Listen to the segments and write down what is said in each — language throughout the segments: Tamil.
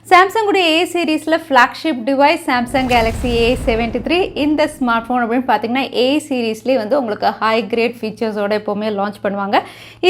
Samsung A series flagship device Samsung Galaxy A73 இந்த ஸ்மார்ட்ஃபோன் அப்படின்னு பார்த்தீங்கன்னா A சீரீஸ்லேயே வந்து உங்களுக்கு ஹை கிரேட் ஃபீச்சர்ஸோட எப்போவுமே லான்ச் பண்ணுவாங்க.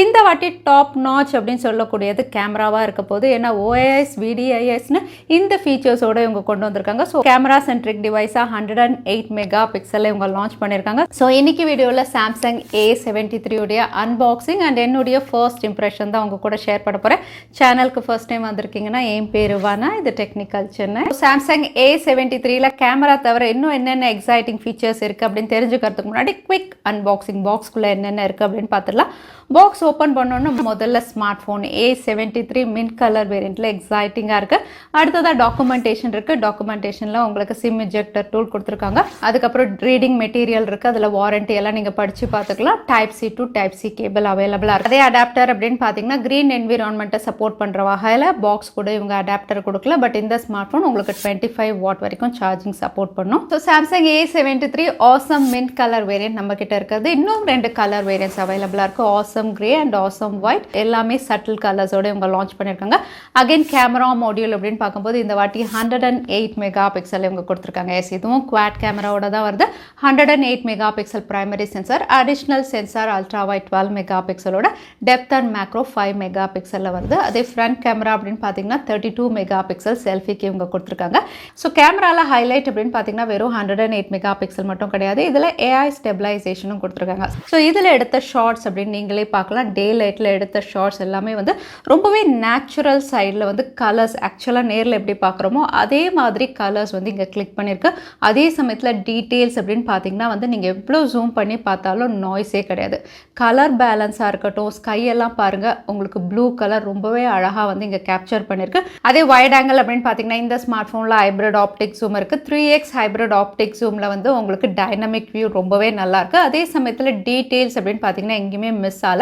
இந்த வாட்டி டாப் நாச் அப்படின்னு சொல்லக்கூடியது கேமராவாக இருக்க போது. ஏன்னா OIS VDISன்னு இந்த ஃபீச்சர்ஸோட இவங்க கொண்டு வந்திருக்காங்க. ஸோ கேமரா சென்ட்ரிக் டிவைஸாக 108 மெகா பிக்சலில் இவங்க லான்ச் பண்ணியிருக்காங்க. ஸோ இன்னைக்கு வீடியோவில் Samsung A73 உடைய அன்பாக்சிங் அண்ட் என்னுடைய ஃபர்ஸ்ட் இம்ப்ரெஷன் தான் உங்க கூட ஷேர் பண்ண போகிறேன். சேனலுக்கு ஃபர்ஸ்ட் டைம் வந்திருக்கீங்கன்னா என் பேர் வானா இது டெக்னிக்கல் சென்னை. Samsung A73ல கேமரா தவிர இன்னும் என்னென்ன எக்ஸைட்டிங் ஃபீச்சர்ஸ் இருக்குது அப்படின்னு தெரிஞ்சுக்கிறதுக்கு முன்னாடி குவிக் அன்பாக்சிங் பாக்ஸ்குள்ளே என்னென்ன இருக்குது அப்படின்னு பார்த்துடலாம். பாக்ஸ் ஓப்பன் பண்ணோன்னு முதல்ல ஸ்மார்ட் ஃபோன் A73 மின் கலர் வேரியண்ட்டில் எக்ஸைட்டிங்காக இருக்குது. அடுத்ததாக டாக்குமெண்டேஷன் இருக்குது. டாக்குமெண்டேஷனில் உங்களுக்கு சிம் இஜெக்டர் டூல் கொடுத்துருக்காங்க. அதுக்கப்புறம் ரீடிங் மெட்டீரியல் இருக்குது. அதில் வாரண்ட்டி எல்லாம் நீங்கள் படித்து பார்த்துக்கலாம். Type-C to Type-C கேபிள் அவைலபிளாக இருக்குது. அதே அடாப்டர் அப்படின்னு பார்த்தீங்கன்னா க்ரீன் என்விரான்மெண்ட்டை சப்போர்ட் பண்ணுற வகையில் பாக்ஸ் கூட இவங்க அடாப்டர் கொடுக்கல. பட் இந்த ஸ்மார்ட் ஃபோன் உங்களுக்கு 25 வாட் வரைக்கும் சார்ஜிங் சப்போர்ட் பண்ணும். So Samsung A73 awesome mint colour variant நம்ம கிட்ட இருக்கிறது. இன்னும் 2 கலர் வேரியன்ட்ஸ் அவைலபிளாக இருக்குது. Awesome grey and awesome white. எல்லாமே சட்டில் கலர்ஸோட இவங்க லான்ச் பண்ணியிருக்காங்க. அகைன் கேமரா மாடியூல் அப்படின்னு பார்க்கும்போது இந்த வாட்டி 108 மெகா பிக்சல் இவங்க கொடுத்துருக்காங்க. எஸ், இதுவும் குவாட் கேமராவோட தான் வருது. 108 mega pixel primary sensor, additional sensor ultra wide 12 mega பிக்சலோட, டெப்த் அண்ட் மேக்ரோ 5 மெகா பிக்சலில் வருது. அதே ஃப்ரண்ட் கேமரா அப்படின்னு பார்த்தீங்கன்னா 32 மெகா பிக்சல் செல்ஃபிக்கு இவங்க கொடுத்துருக்காங்க. ஸோ கேமராவில் ஹைலைட் அப்படின்னு பார்த்தீங்கன்னா வெறும் 108 மெகா பிக்சல் மட்டும் கிடையாது, இதில் AI ஸ்டெபிலைசேஷனும் கொடுத்துருக்காங்க. ஸோ இதில் எடுத்த ஷார்ட்ஸ் அப்படின்னு நீங்களே பார்க்கலாம். டே லைட்டில் எடுத்த ஷார்ட்ஸ் எல்லாமே வந்து ரொம்பவே நேச்சுரல் சைடில் வந்து கலர்ஸ் ஆக்சுவலாக நேரில் எப்படி பார்க்குறோமோ அதே மாதிரி கலர்ஸ் வந்து இங்கே கிளிக் பண்ணியிருக்கு. அதே சமயத்தில் டீட்டெயில்ஸ் அப்படின்னு பார்த்தீங்கன்னா வந்து நீங்கள் எவ்வளோ ஜூம் பண்ணி பார்த்தாலும் நாய்ஸே கிடையாது. கலர் பேலன்ஸாக இருக்கட்டும், ஸ்கை எல்லாம் பாருங்கள், உங்களுக்கு ப்ளூ கலர் ரொம்பவே அழகாக வந்து இங்கே கேப்சர் பண்ணியிருக்கு. அதே வைட் ஆங்கிள் அப்படின்னு பார்த்தீங்கன்னா இந்த ஸ்மார்ட் ஃபோனில் ஹைப்ரிட் ஆப்டிக் ஜூம் இருக்குது. 3x ஹைப்ரிட் ஆப்டிக் ஜூமில் வந்து உங்களுக்கு டைனமிக் வியூ ரொம்பவே நல்லாயிருக்கு. அதே சமயத்தில் டீட்டெயில்ஸ் அப்படின்னு பார்த்தீங்கன்னா எங்கேயுமே மிஸ் ஆகல.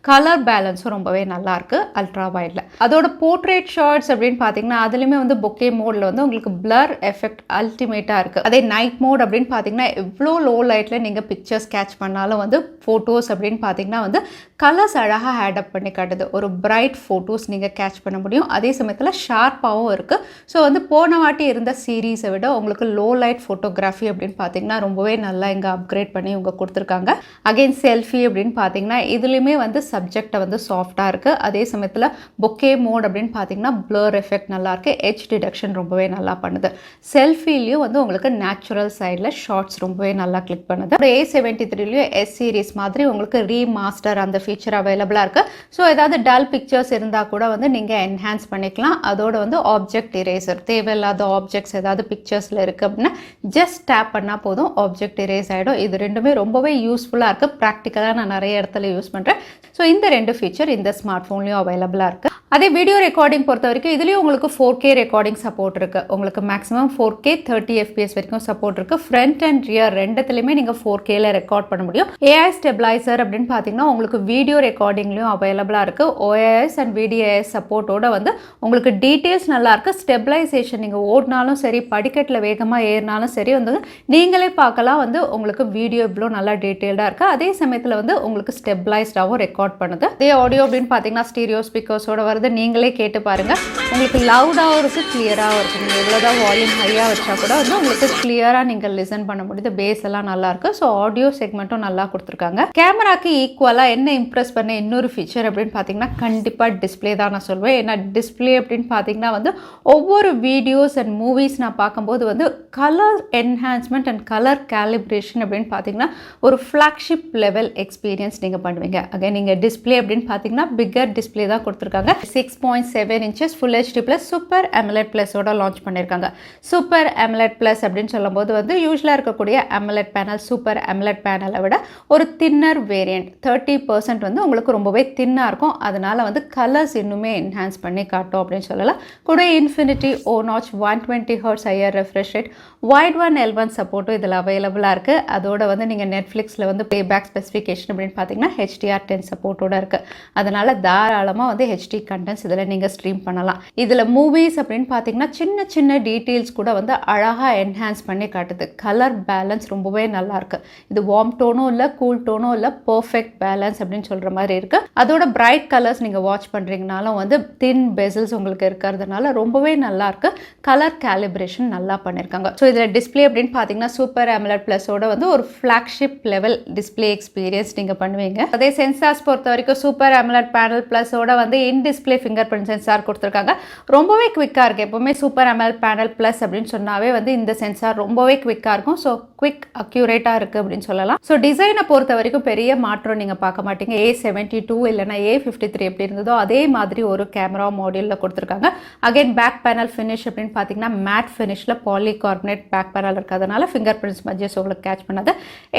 கலர் பேலன்ஸும் ரொம்பவே நல்லாயிருக்கு அல்ட்ரா வைடில். அதோட போர்ட்ரேட் ஷார்ட்ஸ் அப்படின்னு பார்த்தீங்கன்னா அதுலேயுமே வந்து பொக்கே மோடில் வந்து உங்களுக்கு பிளர் எஃபெக்ட் அல்டிமேட்டாக இருக்குது. அதே நைட் மோட் அப்படின்னு பார்த்தீங்கன்னா எவ்வளோ லோ லைட்டில் நீங்கள் பிக்சர்ஸ் கேட்ச் பண்ணாலும் வந்து ஃபோட்டோஸ் அப்படின்னு பார்த்தீங்கன்னா வந்து கலர்ஸ் அழகாக ஹேட் அப் பண்ணி காட்டுது. ஒரு பிரைட் ஃபோட்டோஸ் நீங்கள் கேட்ச் பண்ண முடியும். அதே சமயத்தில் ஷார்ப்பாகவும் இருக்குது. ஸோ வந்து போன வாட்டி இருந்த சீரீஸை விட உங்களுக்கு லோ லைட் ஃபோட்டோகிராஃபி அப்படின்னு பார்த்தீங்கன்னா ரொம்பவே நல்லா இங்கே அப்கிரேட் பண்ணி இவங்க கொடுத்துருக்காங்க. அகெயின் செல்ஃபி அப்படின்னு பார்த்தீங்கன்னா இதுலேயுமே வந்து சப்ஜெக்டை வந்து சாஃப்டாக இருக்குது. அதே சமயத்தில் பொக்கே மோட் அப்படின்னு பார்த்தீங்கன்னா பிளர் எஃபெக்ட் நல்லாயிருக்கு. எட்ஜ் டிடெக்ஷன் ரொம்பவே நல்லா பண்ணுது. செல்ஃபிலையும் வந்து உங்களுக்கு நேச்சுரல் சைடில் ஷார்ட்ஸ் ரொம்பவே நல்லா கிளிக் பண்ணுது. A73லையும் S சீரீஸ் மாதிரி உங்களுக்கு ரீமாஸ்டர் அந்த ஃபீச்சர் அவைலபிளாக இருக்குது. ஸோ ஏதாவது டல் பிக்சர்ஸ் இருந்தால் கூட வந்து நீங்கள் என்ஹான்ஸ் பண்ணிக்கலாம். அதோட வந்து ஆப்ஜெக்ட் இரேசர், தேவையில்லாத ஆப்ஜெக்ட்ஸ் ஏதாவது பிக்சர்ஸில் இருக்குது அப்படின்னா ஜஸ்ட் டேப் பண்ணால் போதும், ஆப்ஜெக்ட் இரேஸ் ஆகிடும். இது ரெண்டுமே ரொம்பவே யூஸ்ஃபுல்லாக இருக்குது. ப்ராக்டிக்கலாக நான் நிறைய இடத்துல யூஸ் பண்ணுறேன். ஸோ இந்த 2 ஃபீச்சர் இந்த ஸ்மார்ட் ஃபோன்லேயும் அவைலபிளாக இருக்குது. அதே வீடியோ ரெக்கார்டிங் பொறுத்த வரைக்கும் இதுலேயும் உங்களுக்கு 4K ரெக்கார்டிங் சப்போர்ட் இருக்குது. உங்களுக்கு மேக்ஸிமம் 4K 30 FPS வரைக்கும் சப்போர்ட் இருக்குது. ஃப்ரண்ட் அண்ட் ரியர் ரெண்டுத்துலையுமே நீங்கள் 4Kல ரெக்கார்ட் பண்ண முடியும். AI ஸ்டெபிலைசர் அப்படின்னு பார்த்தீங்கன்னா உங்களுக்கு வீடியோ ரெக்கார்டிங்லையும் அவைலபிளாக இருக்குது. OIS அண்ட் VDIS சப்போர்ட்டோட வந்து உங்களுக்கு டீட்டெயில்ஸ் நல்லாயிருக்கு. ஸ்டெபிலைசேஷன் நீங்கள் ஓடினாலும் சரி, படிக்கட்டில் வேகமாக ஏறினாலும் சரி வந்து நீங்களே பார்க்கலாம் வந்து உங்களுக்கு வீடியோ இவ்வளோ நல்லா டீட்டெயில்டாக இருக்குது. அதே சமயத்தில் வந்து உங்களுக்கு ஸ்டெபிலைஸ்டாகவும் ரெக்கார்ட் பண்ணுது. அதே ஆடியோ அப்படின்னு பார்த்தீங்கன்னா ஸ்டீரியோ ஸ்பீக்கர்ஸோட வருது. நீங்களே கேட்டு பாருங்கள், உங்களுக்கு லவுடாகவும் இருக்குது, கிளியராகவும் இருக்குது. நீங்கள் எவ்வளோதான் வால்யூம் ஹையாக வச்சா கூட வந்து உங்களுக்கு கிளியராக நீங்கள் லிசன் பண்ண முடியுது. பேஸ் எல்லாம் நல்லா இருக்குது. ஸோ ஆடியோ செக்மெண்ட்டும் நல்லா கொடுத்துருக்காங்க. கேமராக்கு ஈக்குவலாக என்ன இம்ப்ரெஸ் பண்ண இன்னொரு ஃபீச்சர் அப்படின்னு பார்த்தீங்கன்னா கண்டிப்பாக டிஸ்பிளே தான் நான் சொல்வேன். ஏன்னா டிஸ்பிளே அப்படின்னு பார்த்தீங்கன்னா வந்து ஒவ்வொரு வீடியோஸ் அண்ட் மூவிஸ் நான் பார்க்கும்போது வந்து colour enhancement and colour calibration அப்படின்னு பார்த்தீங்கன்னா ஒரு ஃப்ளாக்ஷிப் லெவல் எக்ஸ்பீரியன்ஸ் நீங்கள் பண்ணுவீங்க. அங்கே நீங்கள் டிஸ்பிளே அப்படின்னு பார்த்தீங்கன்னா பிக்கர் டிஸ்பிளே தான் கொடுத்துருக்காங்க. 6.7 inches full HD plus super AMOLED ப்ளஸோட லான்ச் பண்ணியிருக்காங்க. சூப்பர் AMOLED ப்ளஸ் அப்படின்னு சொல்லும்போது வந்து யூஸ்வலாக இருக்கக்கூடிய AMOLED பேனல் சூப்பர் AMOLED பேனலை விட ஒரு தின்னர் வேரியண்ட் 30% வந்து உங்களுக்கு ரொம்பவே தின்னாக இருக்கும். அதனால வந்து கலர்ஸ் இன்னுமே என்ஹான்ஸ் பண்ணி காட்டும் அப்படின்னு சொல்லலாம். கூட infinity O notch 120 Hz higher refresh rate, white one L1 சப்போர்ட்டும் இதில் அவைலபிளாக இருக்குது. அதோட வந்து நீங்கள் நெட்ஃப்ளிக்ஸில் வந்து பேக் ஸ்பெசிஃபிகேஷன் அப்படின்னு பார்த்தீங்கன்னா HDR10 சப்போர்ட்டோட இருக்குது. அதனால் தாராளமாக வந்து HD கண்டென்ட்ஸ் இதில் நீங்கள் ஸ்ட்ரீம் பண்ணலாம். இதில் மூவிஸ் அப்படின்னு பார்த்தீங்கன்னா சின்ன சின்ன டீட்டெயில்ஸ் கூட வந்து அழகாக என்ஹான்ஸ் பண்ணி காட்டுது. கலர் பேலன்ஸ் ரொம்பவே நல்லாயிருக்கு. இது வார்ம் டோனும் இல்லை, கூல் டோனும் இல்லை, பர்ஃபெக்ட் பேலன்ஸ் அப்படின்னு சொல்கிற மாதிரி இருக்குது. அதோட பிரைட் கலர்ஸ் நீங்கள் வாட்ச் பண்ணுறீங்கனாலும் வந்து தின் பெசல்ஸ் உங்களுக்கு இருக்கிறதுனால ரொம்பவே நல்லாயிருக்கு. கலர் கேலிப்ரேஷன் நல்லா பண்ணியிருக்காங்க. ஸோ இதில் டிஸ்பிளே அப்படின்னு பார்த்தீங்கன்னா சூப்பர் AMOLED ப்ளஸோட வந்து ஒரு ஃப்ளாக்ஷிப் லெவல் டிஸ்பிளே எக்ஸ்பீரியன்ஸ் நீங்கள் பண்ணுவீங்க. அதே சென்சார்ஸ் பொறுத்த வரைக்கும் சூப்பர் AMOLED பேனல் ப்ளஸோட வந்து in display finger print sensor கொடுத்துருக்காங்க. ரொம்பவே குவிக்காக இருக்குது. எப்போவுமே சூப்பர் AMOLED பேனல் ப்ளஸ் அப்படின்னு சொன்னாவே வந்து இந்த சென்சார் ரொம்பவே குவிக்காக இருக்கும். ஸோ குவிக் அக்யூரேட்டாக இருக்குது அப்படின்னு சொல்லலாம். ஸோ டிசைனை பொறுத்த வரைக்கும் பெரிய மாற்றம் நீங்கள் பார்க்க மாட்டீங்க. A72 இல்லைனா A53 எப்படி இருந்ததோ அதே மாதிரி ஒரு கேமரா மாடியூலில் கொடுத்துருக்காங்க. அகைன் பேக் பேனல் ஃபினிஷ் அப்படின்னு பார்த்தீங்கன்னா மேட் ஃபினிஷில் பாலிகார்பனேட் பேக் பேனல் இருக்கிறதுனால ஃபிங்கர் பிரிண்ட்ஸ் மஜஸ் உங்களுக்கு கேட்ச் பண்ணாது.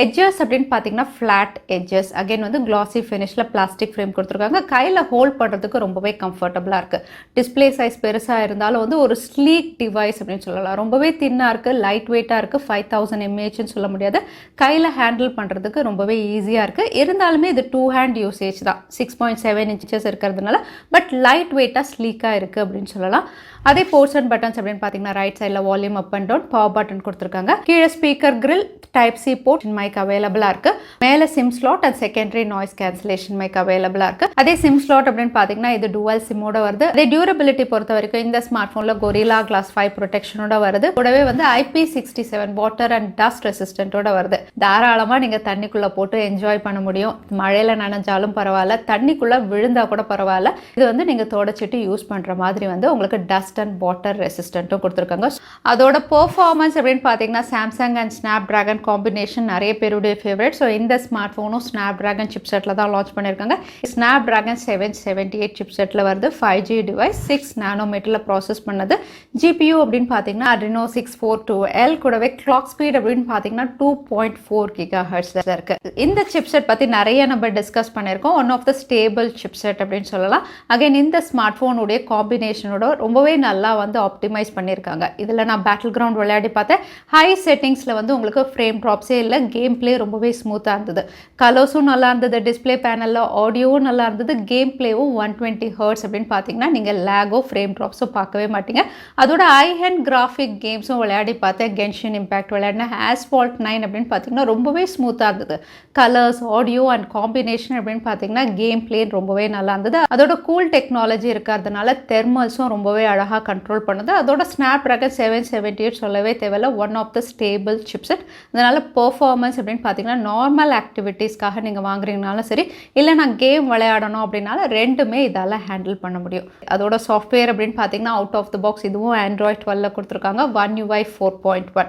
எட்ஜஸ் அப்படின்னு பார்த்தீங்கன்னா ஃப்ளாட் எட்ஜஸ். அகைன் வந்து கிளாசி ஃபினிஷில் பிளாஸ்டிக் ஃப்ரேம் கொடுத்துருக்காங்க. கையில் ஹோல்ட் பண்ணுறதுக்கு ரொம்பவே கம்ஃபர்டபுளாக இருக்குது. டிஸ்பிளே சைஸ் பெருசாக இருந்தாலும் வந்து ஒரு ஸ்லீக் டிவைஸ் அப்படின்னு சொல்லலாம். ரொம்பவே தின்னாக இருக்குது, லைட் வெயிட்டாக இருக்குது. 5000 mAhன்னு சொல்ல முடியாது. கையில் ஹேண்டில் பண்ணுறதுக்கு ரொம்பவே ஈஸியாக இருக்குது. இருந்தாலுமே இது 2 hand யூசேஜ் தான். 6.7 inches இருக்கிறதுனால பட் லைட் வெயிட்டாக ஸ்லீக்காக இருக்குது அப்படின்னு சொல்லலாம். அதே போர்ட்ஸ் அண்ட் பட்டன்ஸ் அப்படின்னு பார்த்தீங்கன்னா ரைட் சைடில் volume up and down, power button கொடுத்துருக்காங்க. கீழே speaker grill, type C port, mic அவைலபிளாக இருக்குது. மேலே SIM slot and secondary noise cancellation mic அவைலபிளாக இருக்குது. அதே சிம் ஸ்லாட் அப்படின்னு பார்த்தீங்கன்னா இது டுவல் சிம்மோட வருது. அதே டியூரபிலிட்டி பொறுத்த வரைக்கும் இந்த ஸ்மார்ட் ஃபோனில் கொரில்லா கிளாஸ் 5 ப்ரொடெக்ஷனோட வருது. கூடவே வந்து IP67 வாட்டர் அண்ட் டஸ்ட் ரெசிஸ்டன்ட்டோட வருது. தாராளமாக நீங்கள் தண்ணிக்குள்ளே போட்டு என்ஜாய் பண்ண முடியும். மழையில் நனைஞ்சாலும் பரவாயில்ல, தண்ணிக்குள்ளே விழுந்தா கூட பரவாயில்ல. இது வந்து நீங்கள் தொடச்சிட்டு யூஸ் பண்ணுற மாதிரி வந்து உங்களுக்கு டஸ்ட் அண்ட் வாட்டர் ரெசிஸ்டன்ட்டும் கொடுத்துருக்காங்க. அதோட பெர்ஃபார்மன்ஸ் அப்படின்னு பார்த்தீங்கன்னா சாம்சங் அண்ட் ஸ்னாப்டிராகன் காம்பினேஷன் நிறைய பேருடைய ஃபேவரட். ஸோ இந்த ஸ்மார்ட் ஃபோனும் ஸ்னாப்டிராகன் சிப்செட்டில் தான் லான்ச் பண்ணியிருக்காங்க. ஸ்னாப்டிராகன் 778 சிப்செட்டில் வருது. 5G டிவைஸ், 6 நானோமீட்டரில் ப்ராசஸ் பண்ணது. GPU அப்படின்னு பார்த்தீங்கன்னா Adreno 642L. கூடவே கிளாக் ஸ்பீட் அப்படின்னு பார்த்தீங்கன்னா 2.4 GHz இருக்கு. இந்த சிப்செட் பற்றி நிறைய நம்ம டிஸ்கஸ் பண்ணியிருக்கோம். One of the stable chipset அப்படின்னு சொல்லலாம். அகைன் இந்த ஸ்மார்ட் ஃபோனுடைய காம்பினேஷனோட ரொம்பவே நல்லா வந்து ஆப்டிமைஸ் பண்ணியிருக்காங்க. இதில் நான் பேட்டில் கிரவுண்ட் விளையாடி பார்த்தேன். ஹை செட்டிங்ஸில் வந்து உங்களுக்கு ஃப்ரேம் ட்ராப்ஸே இல்லை. கேம் பிளே ரொம்பவே ஸ்மூத்தாக இருந்தது. கலர்ஸும் நல்லா இருந்தது. டிஸ்பிளே பேனலில் ஆடியோவும் நல்லா இருந்தது. கேம் பிளேவும் 120 Hz அப்படின்னு பார்த்தீங்கன்னா நீங்கள் லேகோ ஃப்ரேம் ட்ராப்ஸோ பார்க்கவே மாட்டீங்க. அதோட ஹை ஹெண்ட் கிராஃபிக் கேம்ஸும் விளையாடி பார்த்தேன். கென்ஷன் இம்பாக்ட் விளையாடினேன். ஆஸ்பால்ட் 9 அப்படின்னு பார்த்தீங்கன்னா ரொம்பவே ஸ்மூத்தாக இருந்தது. கலர்ஸ், ஆடியோ அண்ட் காம்பினேஷன் அப்படின்னு பார்த்தீங்கன்னா கேம் பிளே ரொம்பவே நல்லா இருந்தது. அதோட கூல் டெக்னாலஜி இருக்கிறதுனால தெர்மல்ஸும் ரொம்பவே அழகாக கண்ட்ரோல் பண்ணுது. அதோட ஸ்னாப்டிராகன் 778 சொல்லவே தேவையில்ல. One of the stable chipset. அதனால பெர்ஃபார்மன்ஸ் அப்படின்னு பார்த்தீங்கன்னா நார்மல் ஆக்டிவிட்டீஸ்க்காக நீங்கள் வாங்குறீங்கனாலும் சரி, இல்லை நான் கேம் விளையாடணும் அப்படின்னால ரெண்டுமே இதால் ஹேண்டில் பண்ண முடியும். அதோட சாஃப்ட்வேர் அப்படின்னு பார்த்தீங்கன்னா அவுட் ஆஃப் த பாக்ஸ் இதுவும் Android 12 கொடுத்துருக்காங்க. One UI 4.1.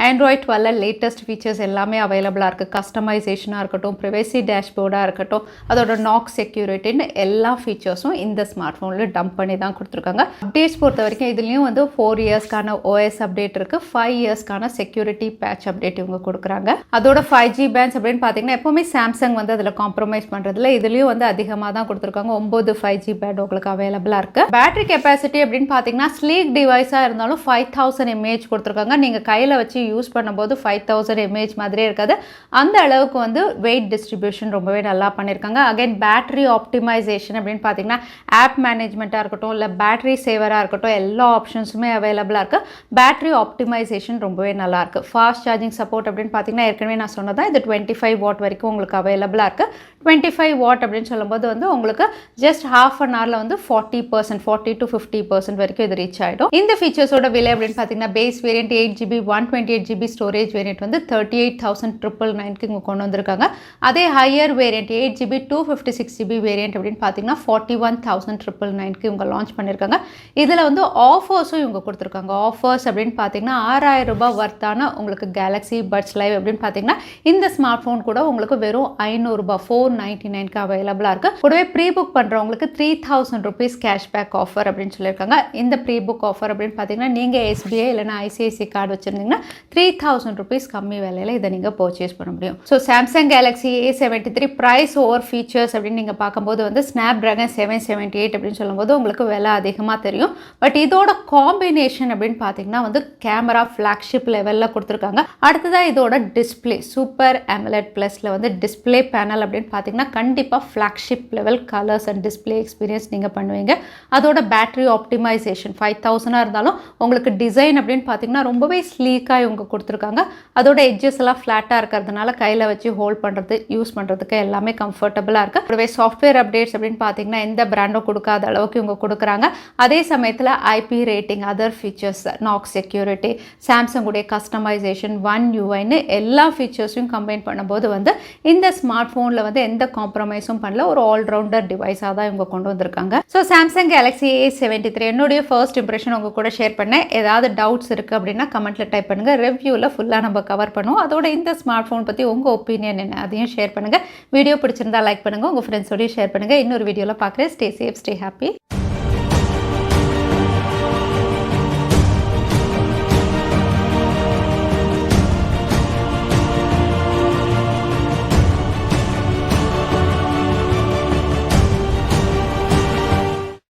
Android 12 latest features எல்லாமே அவைலபிளாக இருக்குது. கஸ்டமைசேஷனாக இருக்கட்டும், ப்ரைவசி டேஷ்போர்டாக இருக்கட்டும், அதோட நாக் செக்யூரிட்டின்னு எல்லா ஃபீச்சர்ஸும் இந்த ஸ்மார்ட் ஃபோனில் டம்ப் பண்ணி தான் கொடுத்துருக்காங்க. அப்டேட்ஸ் பொறுத்த வரைக்கும் இதுலேயும் வந்து 4 இயர்ஸ்க்கான OIS அப்டேட் இருக்குது. 5 இயர்ஸ்க்கான செக்யூரிட்டி பேட்ச் அப்டேட் இவங்க கொடுக்குறாங்க. அதோட 5G பேண்ட்ஸ் அப்படின்னு பார்த்தீங்கன்னா எப்போவுமே சாம்சங் வந்து அதில் காம்ப்ரமைஸ் பண்ணுறதுல இதுலேயும் வந்து அதிகமாக தான் கொடுத்துருக்காங்க. 9 5G பேண்ட் உங்களுக்கு அவைலபிளாக இருக்குது. பேட்டரி கெப்பாசிட்டி அப்படின்னு பார்த்தீங்கன்னா ஸ்லீக் டிவைஸாக இருந்தாலும் 5000 mAh கொடுத்துருக்காங்க. நீங்கள் கையில் வச்சு யூஸ் பண்ணும்போது 5000 mAh மாதிரியே இருக்காது. அந்த அளவுக்கு வந்து வெயிட் டிஸ்ட்ரிபியூஷன் ரொம்பவே நல்லா பண்ணியிருக்காங்க. அகைன் பேட்டரி ஆப்டிமைசேஷன் அப்படின்னு பார்த்தீங்கன்னா ஆப் மேனேஜ்மெண்ட்டாக இருக்கட்டும், இல்லை பேட்டரி சேவராக இருக்கட்டும், எல்லா ஆப்ஷன்ஸுமே அவைலபிளாக இருக்குது. பேட்டரி ஆப்டிமைசேஷன் ரொம்பவே நல்லாயிருக்கு. ஃபாஸ்ட் சார்ஜிங் சப்போர்ட் அப்படின்னு பார்த்தீங்கன்னா ஏற்கனவே நான் சொன்னதான் இது 25 வாட் வரைக்கும் உங்களுக்கு அவைலபிளாக இருக்குது. 25 வாட் அப்படின்னு சொல்லும்போது வந்து உங்களுக்கு ஜஸ்ட் ஹாஃப் அன் ஹவரில் வந்து 40% 40 to 50% வரைக்கும் இது ரீச் ஆகிடும். இந்த ஃபீச்சர்ஸோட விலை அப்படின்னு பார்த்தீங்கன்னா base variant 8GB 128GB storage variant வந்து 38,999க்கு இங்கே கொண்டு வந்திருக்காங்க. அதே higher variant 8GB 256GB variant அப்படின்னு பார்த்தீங்கன்னா 41,999க்கு இவங்க லான்ச் பண்ணியிருக்காங்க. இதில் வந்து ஆஃபர்ஸும் இவங்க கொடுத்துருக்காங்க. ஆஃபர்ஸ் அப்படின்னு பார்த்தீங்கன்னா 6000 ரூபாய் வர்த்தான உங்களுக்கு கேலக்ஸி பட்ஸ் லைவ் அப்படின்னு பார்த்தீங்கன்னா இந்த ஸ்மார்ட் ஃபோன் கூட உங்களுக்கு வெறும் 500 ரூபாய் 499க்கு அவைலபிளாக இருக்குது. கூடவே ப்ரீ புக் பண்ணுறவங்களுக்கு 3000 rupees கேஷ்பேக் ஆஃபர் அப்படின்னு சொல்லியிருக்காங்க. இந்த ப்ரீ புக் ஆஃபர் அப்படின்னு பார்த்தீங்கன்னா நீங்கள் SBI இல்லைனா ICICI கார்டு வச்சுருந்தீங்கன்னா 3000 rupees கம்மி விலையில் இதை நீங்கள் பர்ச்சேஸ் பண்ண முடியும். So Samsung Galaxy A73 price over features அப்படின்னு நீங்கள் பார்க்கும்போது வந்து ஸ்னாப்டிராகன் 778 அப்படின்னு சொல்லும்போது உங்களுக்கு விலை அதிகமாக தெரியும். பட் இதோட காம்பினேஷன் அப்படின்னு பார்த்தீங்கன்னா வந்து கேமரா ஃப்ளாக்ஷிப் லெவலில் கொடுத்துருக்காங்க. அடுத்ததாக இதோட டிஸ்பிளே சூப்பர் AMOLED ப்ளஸில் வந்து டிஸ்பிளே பேனல் அப்படின்னு பார்த்தீங்கன்னா கண்டிப்பாக flagship level colours and display experience experience நீங்கள் பண்ணுவீங்க. அதோட பேட்டரி ஆப்டிமைசேஷன் 5000 இருந்தாலும் உங்களுக்கு டிசைன் அப்படின்னு பார்த்தீங்கன்னா ரொம்பவே ஸ்லீக்காக இவங்க கொடுத்துருக்காங்க. அதோட எட்ஜஸ் எல்லாம் ஃப்ளாட்டாக இருக்கிறதுனால கையில் வச்சு ஹோல்ட் பண்ணுறது யூஸ் பண்ணுறதுக்கு எல்லாமே கம்ஃபர்டபுளாக இருக்குது. கூடவே சாஃப்ட்வேர் அப்டேட்ஸ் அப்படின்னு பார்த்தீங்கன்னா எந்த பிராண்டும் கொடுக்காத அளவுக்கு இவங்க கொடுக்குறாங்க. அதே சமயத்தில் IP rating, other features, knock security, Samsung உடைய கஸ்டமைசேஷன், ஒன் யூஐன்னு எல்லா ஃபீச்சர்ஸையும் கம்பைன் பண்ணும்போது வந்து இந்த ஸ்மார்ட் ஃபோனில் வந்து எந்த காம்ப்ரமைஸும் பண்ணல. ஒரு ஆல்ரவுண்டர் டிவைஸாக தான் இவங்க கொண்டு வந்திருக்காங்க. ஸோ சாம்சங் கேலக்ஸி A73 என்னுடைய ஃபர்ஸ்ட் இம்ப்ரெஷன் உங்க கூட ஷேர் பண்ணேன். ஏதாவது டவுட்ஸ் இருக்குது அப்படின்னா கமெண்ட்டில் டைப் பண்ணுங்கள். ரிவ்யூவில் ஃபுல்லாக நம்ம கவர் பண்ணுவோம். அதோட இந்த ஸ்மார்ட் ஃபோன் பற்றி உங்கள் ஒப்பீனியன் என்ன அதையும் ஷேர் பண்ணுங்கள். வீடியோ பிடிச்சிருந்தா லைக் பண்ணுங்கள், உங்கள் ஃப்ரெண்ட்ஸோடய ஷேர் பண்ணுங்கள். இன்னொரு வீடியோவில் பார்க்குறேன். Stay safe, stay happy.